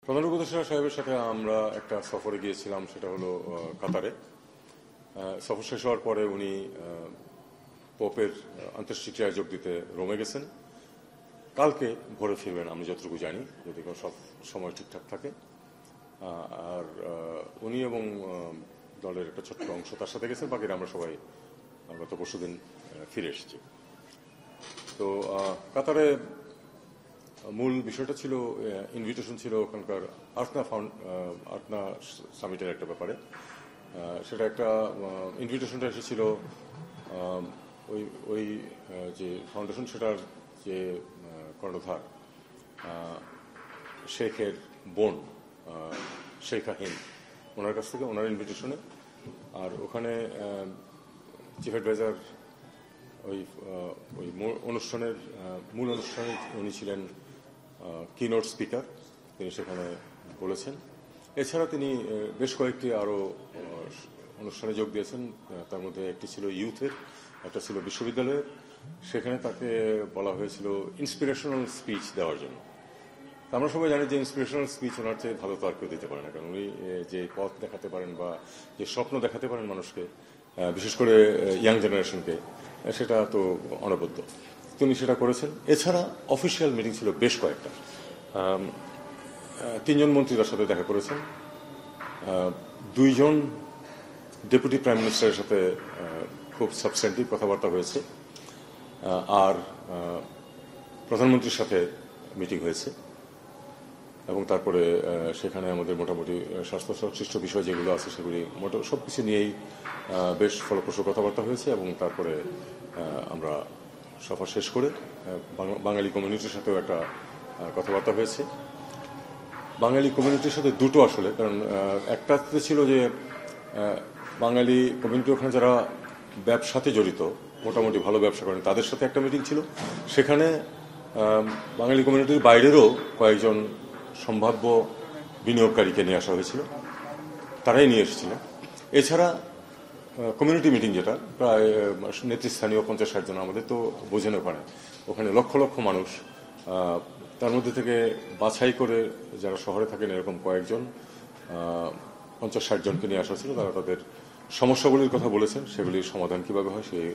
প্রধান উপদেষ্টা সাহেবের সাথে আমরা একটা সফরে গিয়েছিলাম, সেটা হলো কাতারে। সফর শেষ হওয়ার পরে উনি পোপের আন্তর্জাতিক যোগ দিতে রোমে গেছেন। কালকে ভোরে ফিরবেন আমি যতটুকু জানি, যদি সব সময় ঠিকঠাক থাকে। আর উনি এবং দলের একটা ছোট্ট অংশ তার সাথে গেছেন, বাকিরা আমরা সবাই গত পরশুদিন ফিরে এসেছি। তো কাতারে মূল বিষয়টা ছিল ইনভিটেশন ছিল ওখানকার আর্টনা সামিটের একটা ব্যাপারে। সেটা একটা ইনভিটেশনটা এসেছিল ওই যে ফাউন্ডেশন, সেটার যে কর্ণধার শেখের বোন শেখা হিন্দ, ওনার কাছ থেকে, ওনার ইনভিটেশনে। আর ওখানে চিফ অ্যাডভাইজার ওই অনুষ্ঠানের মূল অনুষ্ঠানে উনি ছিলেন কিনোট স্পিকার, তিনি সেখানে বলেছেন। এছাড়া তিনি বেশ কয়েকটি আরও অনুষ্ঠানে যোগ দিয়েছেন, তার মধ্যে একটি ছিল ইউথের, একটা ছিল বিশ্ববিদ্যালয়ের। সেখানে তাকে বলা হয়েছিল ইন্সপিরেশনাল স্পিচ দেওয়ার জন্য। আমরা সবাই জানি যে ইন্সপিরেশনাল স্পিচ ওনার চেয়ে ভালো তো আর কেউ দিতে পারে না, কারণ উনি যে পথ দেখাতে পারেন বা যে স্বপ্ন দেখাতে পারেন মানুষকে, বিশেষ করে ইয়াং জেনারেশনকে, সেটা তো অনবদ্য। তিনি সেটা করেছেন। এছাড়া অফিসিয়াল মিটিং ছিল বেশ কয়েকটা। 3 জন মন্ত্রী তার সাথে দেখা করেছেন, 2 জন ডেপুটি প্রাইম মিনিস্টারের সাথে খুব সাবস্ট্যান্টিভ কথাবার্তা হয়েছে, আর প্রধানমন্ত্রীর সাথে মিটিং হয়েছে। এবং তারপরে সেখানে আমাদের মোটামুটি স্বাস্থ্য সংশ্লিষ্ট বিষয় যেগুলো আছে সেগুলি সব কিছু নিয়েই বেশ ফলপ্রসূ কথাবার্তা হয়েছে। এবং তারপরে আমরা সফর শেষ করে বাঙালি কমিউনিটির সাথেও একটা কথাবার্তা হয়েছে। বাঙালি কমিউনিটির সাথে দুটো আসলে, কারণ একটাতে ছিল যে বাঙালি কমিউনিটি ওখানে যারা ব্যবসাতে জড়িত, মোটামুটি ভালো ব্যবসা করেন, তাদের সাথে একটা মিটিং ছিল। সেখানে বাঙালি কমিউনিটির বাইরেরও কয়েকজন সম্ভাব্য বিনিয়োগকারীকে নিয়ে আসা হয়েছিল, তারাই নিয়ে এসেছিলেন। এছাড়া কমিউনিটি মিটিং, যেটা প্রায় নেতৃস্থানীয় 50-60 জন, আমাদের তো বোঝেন ওখানে লক্ষ লক্ষ মানুষ, তার মধ্যে থেকে বাছাই করে যারা শহরে থাকেন এরকম কয়েকজন 50-60 জনকে নিয়ে আসা ছিল। তারা তাদের সমস্যাগুলির কথা বলেছেন, সেগুলির সমাধান কিভাবে হয় সেই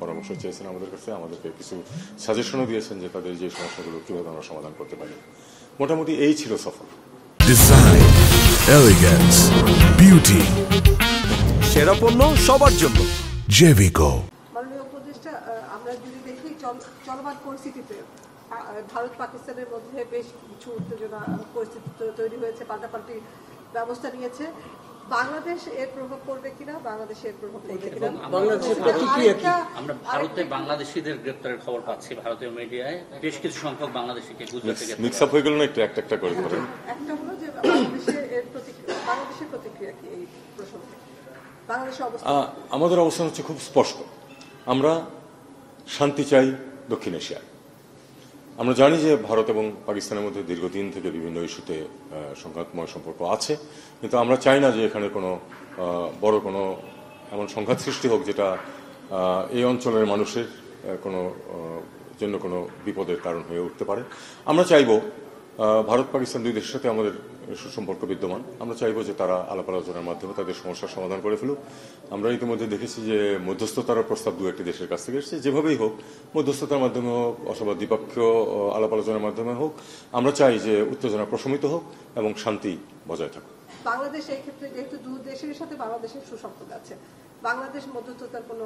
পরামর্শ চেয়েছেন আমাদের কাছে। আমাদেরকে কিছু সাজেশনও দিয়েছেন যে তাদের যে সমস্যাগুলো কিভাবে আমরা সমাধান করতে পারি। মোটামুটি এই ছিল সফর। ডিজাইন, এলিগেন্স, বিউটি, সেরা পণ্য সবার জন্য জেভিকো। মাননীয় উপদেষ্টা, আমরা যদি দেখি চলমান পরিস্থিতিতে ভারত পাকিস্তানের মধ্যে বেশ কিছু উত্তেজনা পরিস্থিতি তৈরি হয়েছে, পাল্টাপাল্টি ব্যবস্থা নিয়েছে। বাংলাদেশ এর প্রভাব পড়বে কিনা, বাংলাদেশের প্রভাব পড়বে কিনা? আমরা ভারতে বাংলাদেশিদের গ্রেপ্তারের খবর পাচ্ছি ভারতীয় মিডিয়ায়, বেশ কিছু সংখ্যক বাংলাদেশিকে গুজরাটে মিক্স আপ হয়ে গেল না একটু, একটা করে করেন। একটা হলো যে বাংলাদেশের প্রতিক্রিয়া কি এই প্রসঙ্গে? বাংলাদেশের অবস্থা, আমাদের অবস্থান হচ্ছে খুব স্পষ্ট। আমরা শান্তি চাই দক্ষিণ এশিয়ায়। আমরা জানি যে ভারত এবং পাকিস্তানের মধ্যে দীর্ঘদিন থেকে বিভিন্ন ইস্যুতে সংঘাতময় সম্পর্ক আছে, কিন্তু আমরা চাই না যে এখানে কোনো বড় কোনো এমন সংঘাত সৃষ্টি হোক যেটা এই অঞ্চলের মানুষের জন্য কোনো বিপদের কারণ হয়ে উঠতে পারে। আমরা চাইব, ভারত পাকিস্তান 2 দেশের সাথে আমাদের সুসম্পর্ক বিদ্যমান, আমরা চাইব যে তারা আলাপ আলোচনার মাধ্যমে তাদের সমস্যার সমাধান করে ফেলুক। আমরা ইতিমধ্যে দেখেছি যে মধ্যস্থতার প্রস্তাব 2-1টি দেশের কাছ থেকে এসেছে। যেভাবেই হোক, মধ্যস্থতার মাধ্যমে হোক অথবা দ্বিপক্ষীয় আলাপ আলোচনার মাধ্যমে হোক, আমরা চাই যে উত্তেজনা প্রশমিত হোক এবং শান্তি বজায় থাকুক। বাংলাদেশ এই ক্ষেত্রে যেহেতু 2 দেশের সাথে বাংলাদেশের সুসম্পর্ক আছে, বাংলাদেশ মধ্যস্থতার কোনো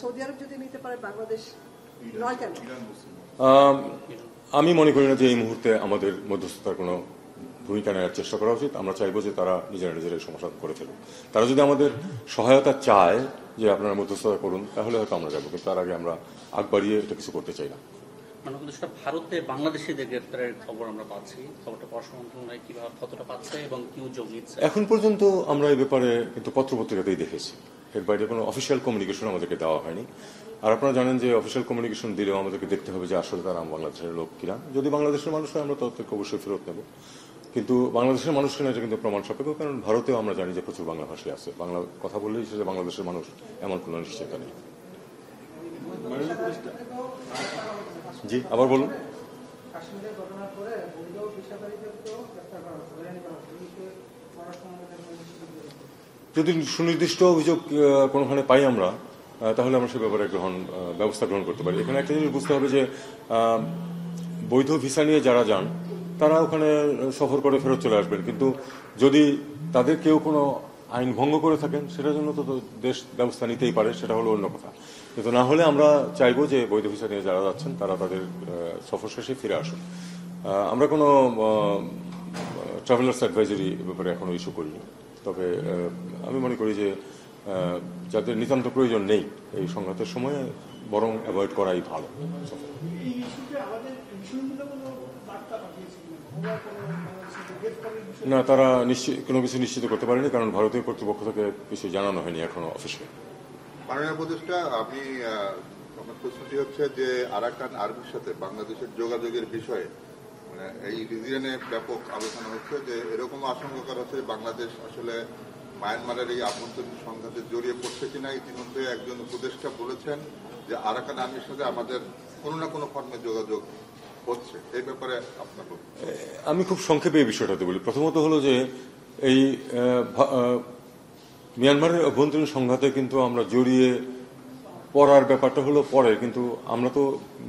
সৌদি আরব যদি নিতে পারে, বাংলাদেশ নয় কেন? আমি মনে করি না যে এই মুহূর্তে আমাদের মধ্যস্থতার কোনো ভূমিকা নেওয়ার চেষ্টা করা উচিত। আমরা চাইবো যে তারা নিজেরাই সমস্যা করে ফেলুক। তারা যদি আমাদের সহায়তা চায় যে আপনারা মধ্যস্থতা করুন, তাহলে হয়তো আমরা যাবো, কিন্তু তার আগে আমরা আগ বাড়িয়ে এটা কিছু করতে চাই না। ভারতে বাংলাদেশিদের গ্রেপ্তারের খবর আমরা পাচ্ছি, খবরটা পররাষ্ট্র মন্ত্রণালয় কিভাবে কতটা পাচ্ছে এবং কি উদ্যোগ নিচ্ছে? এখন পর্যন্ত আমরা এই ব্যাপারে কিন্তু পত্রপত্রিকাতেই দেখেছি, এর বাইরে কোনো অফিসিয়াল কমিউনিকেশন আমাদেরকে দেওয়া হয়নি। আর আপনারা জানেন যে অফিসিয়াল কমিউনিকেশন দিলেও আমাদেরকে দেখতে হবে যে আসলে তারা বাংলাদেশের লোক কিনা। যদি বাংলাদেশের মানুষ হয়, আমরা তাদেরকে অবশ্যই ফেরত নেব, কিন্তু বাংলাদেশের মানুষ কিনা এটা কিন্তু প্রমাণ সাপেক্ষ, কারণ ভারতেও আমরা জানি যে প্রচুর বাংলা ভাষী আছে। বাংলা কথা বললেই সেটা বাংলাদেশের মানুষ, এমন কোনো নিশ্চয়তা নেই। জি, আবার বলুন। যদি সুনির্দিষ্ট অভিযোগ কোনোখানে পাই আমরা, তাহলে আমরা সে ব্যাপারে ব্যবস্থা গ্রহণ করতে পারি। এখানে একটা জিনিস বুঝতে হবে যে বৈধ ভিসা নিয়ে যারা যান তারা ওখানে সফর করে ফেরত চলে আসবেন, কিন্তু যদি তাদের কেউ কোনো আইন ভঙ্গ করে থাকেন সেটার জন্য তো দেশ ব্যবস্থা নিতেই পারে, সেটা হলো অন্য কথা। কিন্তু না হলে আমরা চাইবো যে বৈধ ভিসা নিয়ে যারা যাচ্ছেন তারা তাদের সফর শেষে ফিরে আসুন। আমরা কোনো ট্রাভেলার্স অ্যাডভাইজারি ব্যাপারে এখনো ইস্যু করিনি, তবে আমি মনে করি যে যাদের নিতান্ত প্রয়োজন নেই এই সংঘাতের সময়ে বরং অ্যাভয়েড করাই ভালো। না, তারা কোনো কিছু নিশ্চিত করতে পারেনি, কারণ ভারতীয় কর্তৃপক্ষ থেকে কিছু জানানো হয়নি এখনো অফিসিয়ালি। মাননীয় উপদেষ্টা, আমার প্রশ্নটি হচ্ছে যে আরাকান আর্মির সাথে বাংলাদেশের যোগাযোগের বিষয়ে মানে এই রিজিয়নে ব্যাপক আলোচনা হচ্ছে যে এরকম আশঙ্কা করা হচ্ছে বাংলাদেশ আসলে মায়ানমারের এই আভ্যন্তরীণ সংঘাতে জড়িয়ে পড়ছে কিনা। ইতিমধ্যে একজন উপদেষ্টা বলেছেন যে আরাকান আর্মির সাথে আমাদের কোনো না কোনো ফর্মে যোগাযোগ হচ্ছে, এই ব্যাপারে আপনার আমি খুব সংক্ষেপে এই বিষয়টাতে বলি। প্রথমত হলো যে এই মিয়ানমারের অভ্যন্তরীণ সংঘাতে কিন্তু আমরা জড়িয়ে পড়ার ব্যাপারটা হলো পরে, কিন্তু আমরা তো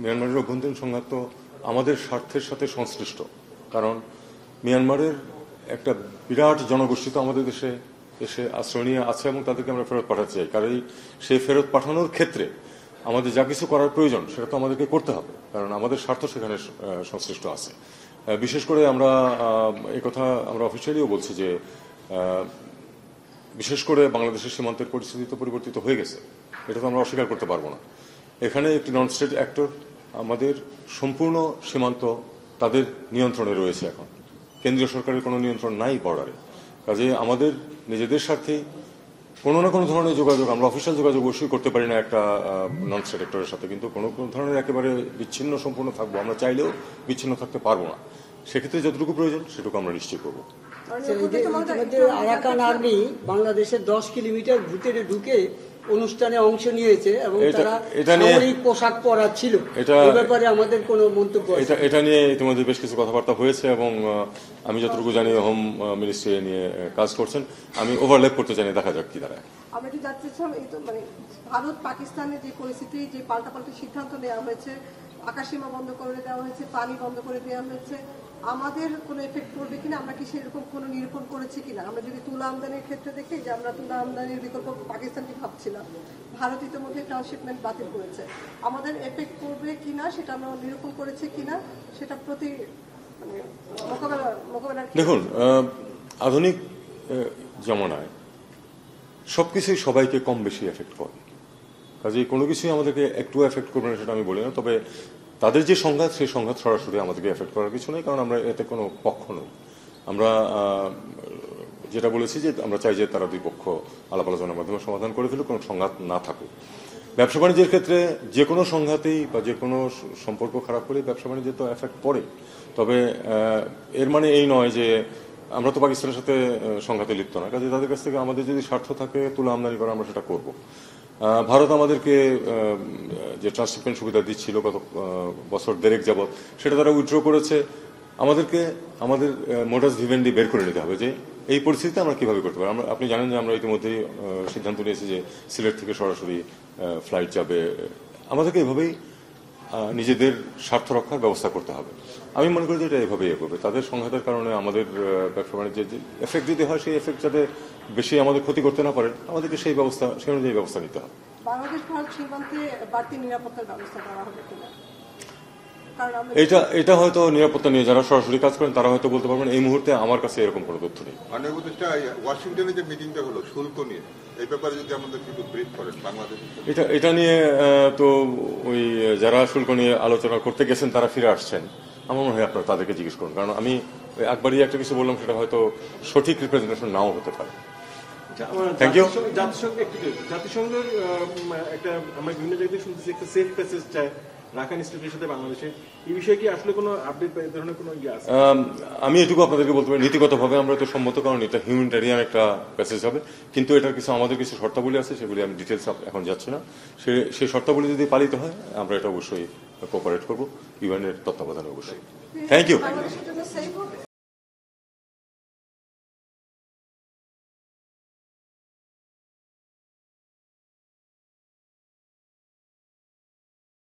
মিয়ানমারের অভ্যন্তরীণ সংঘাত তো আমাদের স্বার্থের সাথে সংশ্লিষ্ট, কারণ মিয়ানমারের একটা বিরাট জনগোষ্ঠী তো আমাদের দেশে এসে আশ্রয় নিয়ে আছে এবং তাদেরকে আমরা ফেরত পাঠাতে চাই। কারণ সেই ফেরত পাঠানোর ক্ষেত্রে আমাদের যা কিছু করার প্রয়োজন সেটা তো আমাদেরকে করতে হবে, কারণ আমাদের স্বার্থ সেখানে সংশ্লিষ্ট আছে। বিশেষ করে আমরা কথা আমরা অফিসিয়ালিও বলছি যে বিশেষ করে বাংলাদেশের সীমান্তের পরিস্থিতি তো পরিবর্তিত হয়ে গেছে, এটা তো আমরা অস্বীকার করতে পারবো না। এখানে একটি নন স্টেট অ্যাক্টর, আমাদের সম্পূর্ণ সীমান্ত তাদের নিয়ন্ত্রণে রয়েছে। এখন কেন্দ্রীয় সরকারের কোনো নিয়ন্ত্রণ নাই বর্ডারে, কাজে আমাদের নিজেদের স্বার্থে কোনো না কোনো ধরনের যোগাযোগ, আমরা অফিসিয়াল যোগাযোগ অবশ্যই করতে পারি না একটা নন স্টেট অ্যাক্টরের সাথে, কিন্তু কোনো ধরনের একেবারে বিচ্ছিন্ন সম্পূর্ণ থাকবো আমরা চাইলেও বিচ্ছিন্ন থাকতে পারবো না। সেক্ষেত্রে যতটুকু প্রয়োজন সেটুকু আমরা নিশ্চয় করবো। আরাকান আর্মি বাংলাদেশের 10 কিলোমিটার ভিতরে ঢুকে অনুষ্ঠানে অংশ নিয়েছে এবং তারা সামরিক পোশাক পরা ছিল, এই ব্যাপারে আমাদের কোনো মন্তব্য? এটা নিয়ে ইতিমধ্যে বেশ কিছু কথাবার্তা হয়েছে এবং আমি যতটুকু জানি হোম মিনিস্ট্রি নিয়ে কাজ করছেন। আমি ওভারল্যাপ করতে চাই, দেখা যাক কি দাঁড়ায়। আমরা একটু জানতে চাই, এই তো মানে ভারত পাকিস্তানের যে পরিস্থিতি, যে পাল্টাপাল্টি সিদ্ধান্ত নেওয়া হয়েছে, আকাশসীমা বন্ধ করে দেওয়া হয়েছে, পানি বন্ধ করে দেওয়া হয়েছে, আমাদের কোনো এফেক্ট পড়বে কিনা, আমরা কি সেরকম কোনো নিরূপণ করেছি কিনা? আমরা যদি তুলা আমদানির ক্ষেত্রে দেখি যে আমরা তুলা আমদানির বিকল্প পাকিস্তানকে ভাবছিলাম, ভারত ইতিমধ্যে ট্রান্সশিপমেন্ট বাতিল করেছে, আমাদের এফেক্ট পড়বে কিনা সেটা আমরা নিরূপণ করেছি কিনা, সেটা প্রতি মানে মোকাবেলা। দেখুন, আধুনিক জমানায় সবকিছুই সবাইকে কম বেশি এফেক্ট করে, কাজে কোনো কিছুই আমাদেরকে একটু এফেক্ট করবে না সেটা আমি বলি না। তবে তাদের যে সংঘাত, সেই সংঘাত সরাসরি আমাদেরকে এফেক্ট করার কিছু নেই, কারণ আমরা এতে কোনো পক্ষ নই। আমরা যেটা বলেছি যে আমরা চাই যে তারা দুই পক্ষ আলাপ আলোচনার মাধ্যমে সমাধান করে ফেলুক, কোনো সংঘাত না থাকুক। ব্যবসা বাণিজ্যের ক্ষেত্রে যে কোনো সংঘাতেই বা যে কোনো সম্পর্ক খারাপ হলে ব্যবসা বাণিজ্যে তো এফেক্ট পড়ে, তবে এর মানে এই নয় যে আমরা তো পাকিস্তানের সাথে সংঘাতে লিপ্ত না, কাজে তাদের কাছ থেকে আমাদের যদি স্বার্থ থাকে তুলা আমদানি করা, আমরা সেটা করব। ভারত আমাদেরকে যে ট্রান্সশিপমেন্ট সুবিধা দিচ্ছিল গত বছর দেড়েক যাবৎ, সেটা তারা উইথড্র করেছে। আমাদেরকে আমাদের মোডাস ভিভেন্ডি বের করে নিতে হবে যে এই পরিস্থিতিতে আমরা কিভাবে করতে পারি। আপনি জানেন যে আমরা ইতিমধ্যেই সিদ্ধান্ত নিয়েছি যে সিলেট থেকে সরাসরি ফ্লাইট যাবে। আমাদেরকে এভাবেই নিজেদের স্বার্থ রক্ষার ব্যবস্থা করতে হবে। আমি মনে করি যে এটা এভাবেই এগোবে। তাদের সংঘাতের কারণে আমাদের ব্যবসা বাণিজ্যের যে এফেক্ট যদি হয়, সেই এফেক্ট যাতে বেশি আমাদের ক্ষতি করতে না পারে, আমাদেরকে সেই অনুযায়ী ব্যবস্থা নিতে হবে। বাংলাদেশ ভারত সীমান্তে বাড়তি নিরাপত্তার ব্যবস্থা করা হবে কিনা? এটা হয়তো নিরাপত্তা নিয়ে যারা সরাসরি কাজ করেন তারা হয়তো বলতে পারবেন। এই মুহূর্তে আমার কাছে এরকম কোনো তথ্য নেই। ওয়াশিংটনে যে মিটিংটা হলো শুল্ক নিয়ে, এই ব্যাপারে যদি আমাদের কিছু ব্রিফ করেন বাংলাদেশ। এটা নিয়ে তো ওই যারা শুল্ক নিয়ে আলোচনা করতে গেছেন তারা ফিরে আসছেন, আমার মনে হয় আপনারা তাদেরকে জিজ্ঞেস করুন, কারণ আমি একবারই একটা কিছু বললাম, সেটা হয়তো সঠিক রিপ্রেজেন্টেশন নাও হতে পারে। Thank you. জাতিসংঘের একটা আমরা বিভিন্ন জায়গায় শুনতেছি একটা সেফ প্যাসেজ চায় রাখাইন স্টেটের সাথে বাংলাদেশে, এই বিষয়ে কি আসলে কোনো আপডেট বা এই ধরনের কোনো ইয়ে আছে? আমি এটুকু আপনাদেরকে বলতে পারি, নীতিগতভাবে আমরা তো সম্মত, কারণ এটা হিউম্যানিটেরিয়ান একটা প্যাসেজ হবে, কিন্তু এটার কিছু আমাদের কিছু শর্তাবলী আছে, সেগুলি আমি ডিটেলস এখন যাচ্ছি না। সেই শর্তাবলী যদি পালিত হয় আমরা এটা অবশ্যই কোঅপারেট করবো ইউএনের তত্ত্বাবধানে অবশ্যই। Thank you.